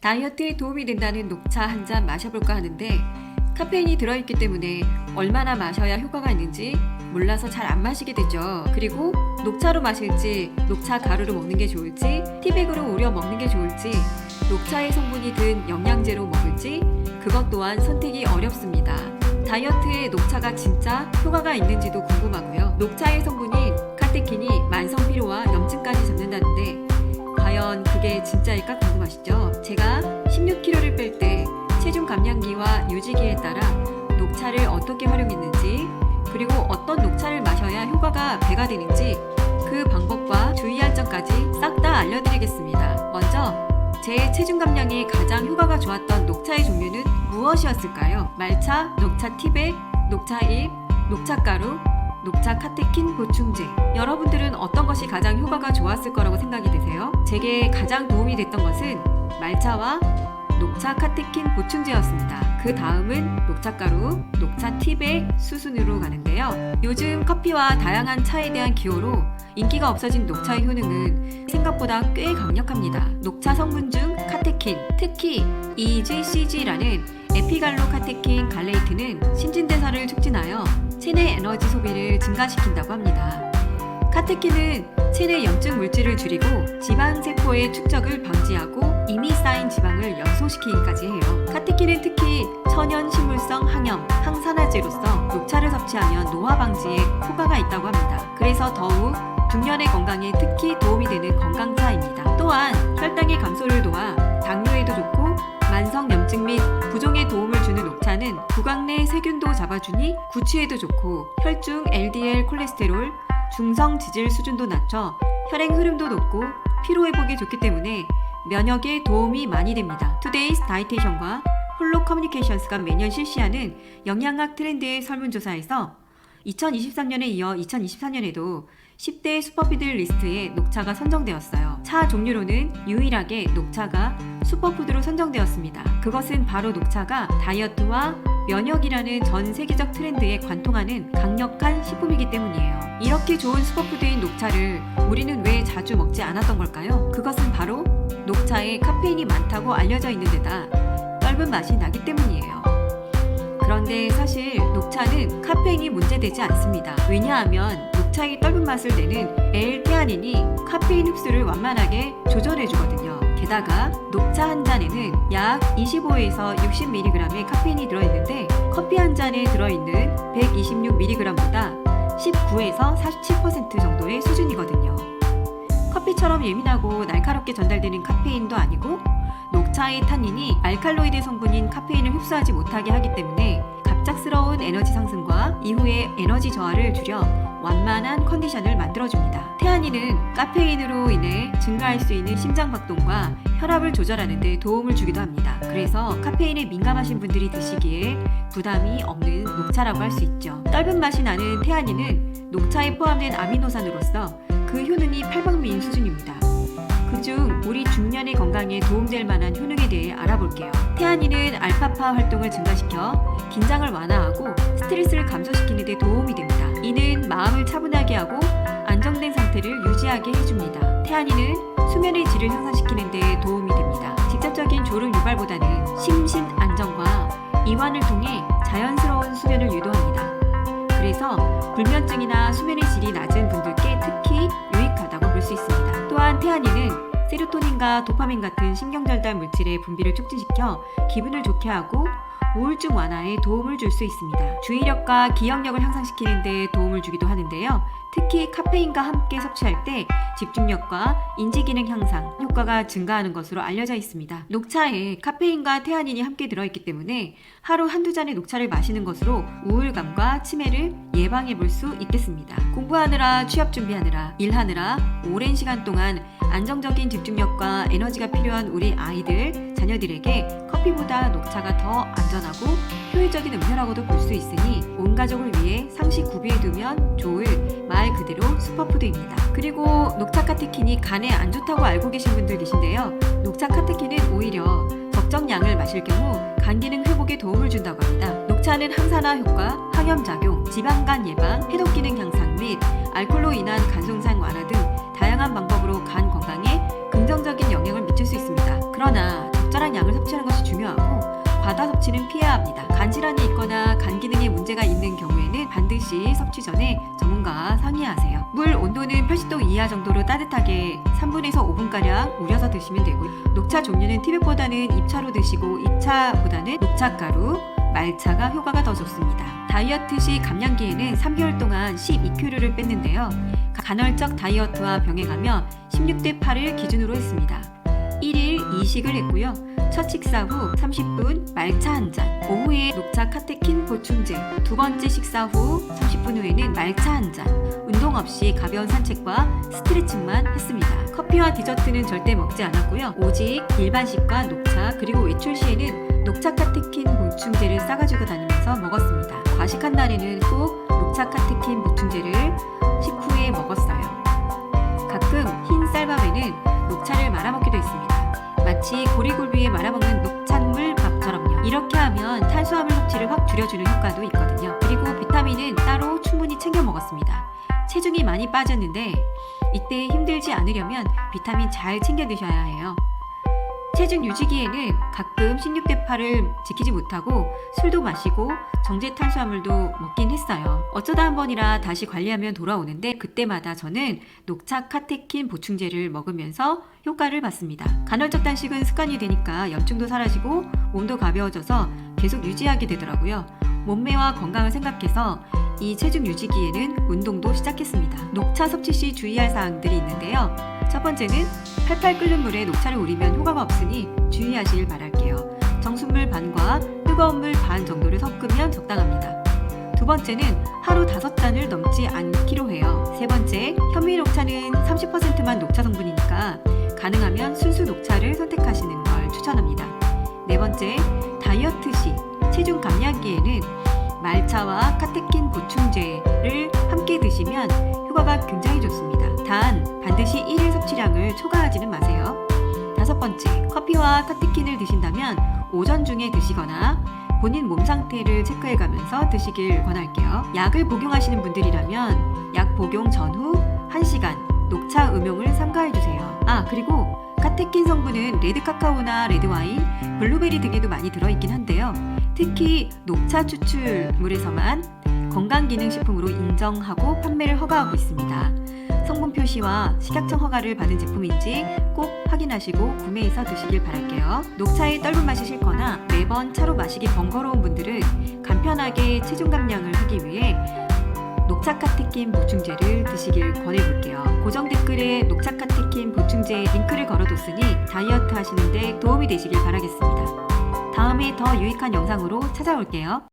다이어트에 도움이 된다는 녹차 한 잔 마셔볼까 하는데 카페인이 들어있기 때문에 얼마나 마셔야 효과가 있는지 몰라서 잘 안 마시게 되죠. 그리고 녹차로 마실지 녹차 가루로 먹는 게 좋을지 티백으로 우려 먹는 게 좋을지 녹차의 성분이 든 영양제로 먹을지 그것 또한 선택이 어렵습니다. 다이어트에 녹차가 진짜 효과가 있는지도 궁금하고요. 녹차의 성분인 카테킨이 만성 피로와 염증까지 잡는다는데 과연 그게 진짜일까 궁금하시죠? 제가 16kg를 뺄 때 체중 감량기와 유지기에 따라 녹차를 어떻게 활용했는지 그리고 어떤 녹차를 마셔야 효과가 배가 되는지 그 방법과 주의할 점까지 싹 다 알려드리겠습니다. 먼저 제 체중 감량에 가장 효과가 좋았던 녹차의 종류는 무엇이었을까요? 말차, 녹차 티백, 녹차잎, 녹차가루, 녹차 카테킨 보충제. 여러분들은 어떤 것이 가장 효과가 좋았을 거라고 생각이 되세요? 제게 가장 도움이 됐던 것은 말차와 녹차 카테킨 보충제였습니다. 그 다음은 녹차가루, 녹차 티백, 수순으로 가는데요. 요즘 커피와 다양한 차에 대한 기호로 인기가 없어진 녹차의 효능은 생각보다 꽤 강력합니다. 녹차 성분 중 카테킨, 특히 EGCG라는 에피갈로카테킨 갈레이트는 신진대사를 촉진하여 체내 에너지 소비를 증가시킨다고 합니다. 카테킨은 체내 염증 물질을 줄이고 지방세포의 축적을 방지하고 이미 쌓인 지방을 연소시키기까지 해요. 카테킨은 특히 천연 식물성 항염, 항산화제로서 녹차를 섭취하면 노화 방지에 효과가 있다고 합니다. 그래서 더욱 중년의 건강에 특히 도움이 되는 건강차입니다. 또한 혈당의 감소를 도와 당뇨에도 좋고 만성염증 및 부종에 도움을 주는 녹차는 구강 내 세균도 잡아주니 구취에도 좋고 혈중 LDL 콜레스테롤, 중성 지질 수준도 낮춰 혈행 흐름도 높고 피로회복에 좋기 때문에 면역에 도움이 많이 됩니다. 투데이스 다이테이션과 홀로 커뮤니케이션스가 매년 실시하는 영양학 트렌드의 설문조사에서 2023년에 이어 2024년에도 10대 슈퍼푸드 리스트에 녹차가 선정되었어요. 차 종류로는 유일하게 녹차가 슈퍼푸드로 선정되었습니다. 그것은 바로 녹차가 다이어트와 면역이라는 전 세계적 트렌드에 관통하는 강력한 식품이기 때문이에요. 이렇게 좋은 슈퍼푸드인 녹차를 우리는 왜 자주 먹지 않았던 걸까요? 그것은 바로 녹차에 카페인이 많다고 알려져 있는 데다 떫은 맛이 나기 때문이에요. 그런데 사실 녹차는 카페인이 문제되지 않습니다. 왜냐하면 녹차의 떫은 맛을 내는 L테아닌이 카페인 흡수를 완만하게 조절해주거든요. 게다가 녹차 한 잔에는 약 25에서 60mg의 카페인이 들어있는데 커피 한 잔에 들어있는 126mg보다 19에서 47% 정도의 수준이거든요. 커피처럼 예민하고 날카롭게 전달되는 카페인도 아니고 녹차의 탄닌이 알칼로이드 성분인 카페인을 흡수하지 못하게 하기 때문에 갑작스러운 에너지 상승과 이후의 에너지 저하를 줄여 완만한 컨디션을 만들어줍니다. 테아닌은 카페인으로 인해 증가할 수 있는 심장박동과 혈압을 조절하는 데 도움을 주기도 합니다. 그래서 카페인에 민감하신 분들이 드시기에 부담이 없는 녹차라고 할 수 있죠. 떫은 맛이 나는 테아닌은 녹차에 포함된 아미노산으로서 그 효능이 팔방미인 수준입니다. 그중 우리 중년의 건강에 도움될 만한 효능에 대해 알아볼게요. 테아닌은 알파파 활동을 증가시켜 긴장을 완화하고 스트레스를 감소시키는 데 도움이 됩니다. 이는 마음을 차분하게 하고 안정된 상태를 유지하게 해줍니다. 테아닌은 수면의 질을 향상시키는 데 도움이 됩니다. 직접적인 졸음 유발보다는 심신 안정과 이완을 통해 자연스러운 수면을 유도합니다. 그래서 불면증이나 수면의 질이 낮은 분들께 특히 유익하다고 볼 수 있습니다. 또한 테아닌은 세로토닌과 도파민 같은 신경전달 물질의 분비를 촉진시켜 기분을 좋게 하고 우울증 완화에 도움을 줄 수 있습니다. 주의력과 기억력을 향상시키는 데 도움을 주기도 하는데요. 특히 카페인과 함께 섭취할 때 집중력과 인지기능 향상 효과가 증가하는 것으로 알려져 있습니다. 녹차에 카페인과 테아닌이 함께 들어있기 때문에 하루 한두 잔의 녹차를 마시는 것으로 우울감과 치매를 예방해 볼 수 있겠습니다. 공부하느라 취업 준비하느라 일하느라 오랜 시간 동안 안정적인 집중력과 에너지가 필요한 우리 아이들, 자녀들에게 커피보다 녹차가 더 안전하고 효율적인 음료라고도 볼 수 있으니 온 가족을 위해 상시 구비해두면 좋을 말 그대로 슈퍼푸드입니다. 그리고 녹차 카테킨이 간에 안 좋다고 알고 계신 분들 계신데요. 녹차 카테킨은 오히려 적정량을 마실 경우 간 기능 회복에 도움을 준다고 합니다. 녹차는 항산화 효과, 항염작용, 지방간 예방, 해독 기능 향상 및 알코올로 인한 간손상 완화 등 다양한 방법으로 간 건강에 긍정적인 영향을 미칠 수 있습니다. 그러나 적절한 양을 섭취하는 것이 중요하고 과다 섭취는 피해야 합니다. 간 질환이 있거나 간 기능에 문제가 있는 경우에는 반드시 섭취 전에 전문가와 상의하세요. 물 온도는 80도 이하 정도로 따뜻하게 3분에서 5분가량 우려서 드시면 되고요. 녹차 종류는 티백보다는 잎차로 드시고 잎차보다는 녹차가루, 말차가 효과가 더 좋습니다. 다이어트 시 감량기에는 3개월 동안 12kg를 뺐는데요. 간헐적 다이어트와 병행하며 16대 8을 기준으로 했습니다. 1일 2식을 했고요. 첫 식사 후 30분 말차 한 잔, 오후에 녹차 카테킨 보충제, 두 번째 식사 후 30분 후에는 말차 한 잔, 운동 없이 가벼운 산책과 스트레칭만 했습니다. 커피와 디저트는 절대 먹지 않았고요. 오직 일반식과 녹차 그리고 외출 시에는 녹차 카테킨 보충제를 싸가지고 다니면서 먹었습니다. 과식한 날에는 꼭 녹차 카테킨 보충제를 식후에 먹었어요. 가끔 흰 쌀밥에는 녹차를 말아먹기도 했습니다. 마치 고리굴비에 말아먹는 녹찬물 밥처럼요. 이렇게 하면 탄수화물 섭취를 확 줄여주는 효과도 있거든요. 그리고 비타민은 따로 충분히 챙겨 먹었습니다. 체중이 많이 빠졌는데 이때 힘들지 않으려면 비타민 잘 챙겨 드셔야 해요. 체중 유지기에는 가끔 16대 8을 지키지 못하고 술도 마시고 정제 탄수화물도 먹긴 했어요. 어쩌다 한 번이라 다시 관리하면 돌아오는데 그때마다 저는 녹차 카테킨 보충제를 먹으면서 효과를 봤습니다. 간헐적 단식은 습관이 되니까 염증도 사라지고 몸도 가벼워져서 계속 유지하게 되더라고요. 몸매와 건강을 생각해서 이 체중 유지기에는 운동도 시작했습니다. 녹차 섭취 시 주의할 사항들이 있는데요. 첫 번째는 팔팔 끓는 물에 녹차를 우리면 효과가 없으니 주의하시길 바랄게요. 정수물 반과 뜨거운 물 반 정도를 섞으면 적당합니다. 두 번째는 하루 5잔을 넘지 않기로 해요. 세 번째, 현미 녹차는 30%만 녹차 성분이니까 가능하면 순수 녹차를 선택하시는 걸 추천합니다. 네 번째, 다이어트 시 체중 감량기에는 말차와 카테킨 보충제를 함께 드시면 효과가 굉장히 좋습니다. 단 반드시 1일 섭취량을 초과하지는 마세요. 다섯 번째, 커피와 카테킨을 드신다면 오전 중에 드시거나 본인 몸 상태를 체크해가면서 드시길 권할게요. 약을 복용하시는 분들이라면 약 복용 전후 1시간 녹차 음용을 삼가해주세요. 그리고 카테킨 성분은 레드 카카오나 레드 와인, 블루베리 등에도 많이 들어있긴 한데요. 특히 녹차 추출물에서만 건강기능식품으로 인정하고 판매를 허가하고 있습니다. 성분 표시와 식약청 허가를 받은 제품인지 꼭 확인하시고 구매해서 드시길 바랄게요. 녹차의 떫은 맛이 싫거나 매번 차로 마시기 번거로운 분들은 간편하게 체중 감량을 하기 위해 녹차 카테킨 보충제를 드시길 권해볼게요. 고정 댓글에 녹차 카테킨 보충제 링크를 걸어뒀으니 다이어트 하시는데 도움이 되시길 바라겠습니다. 다음에 더 유익한 영상으로 찾아올게요.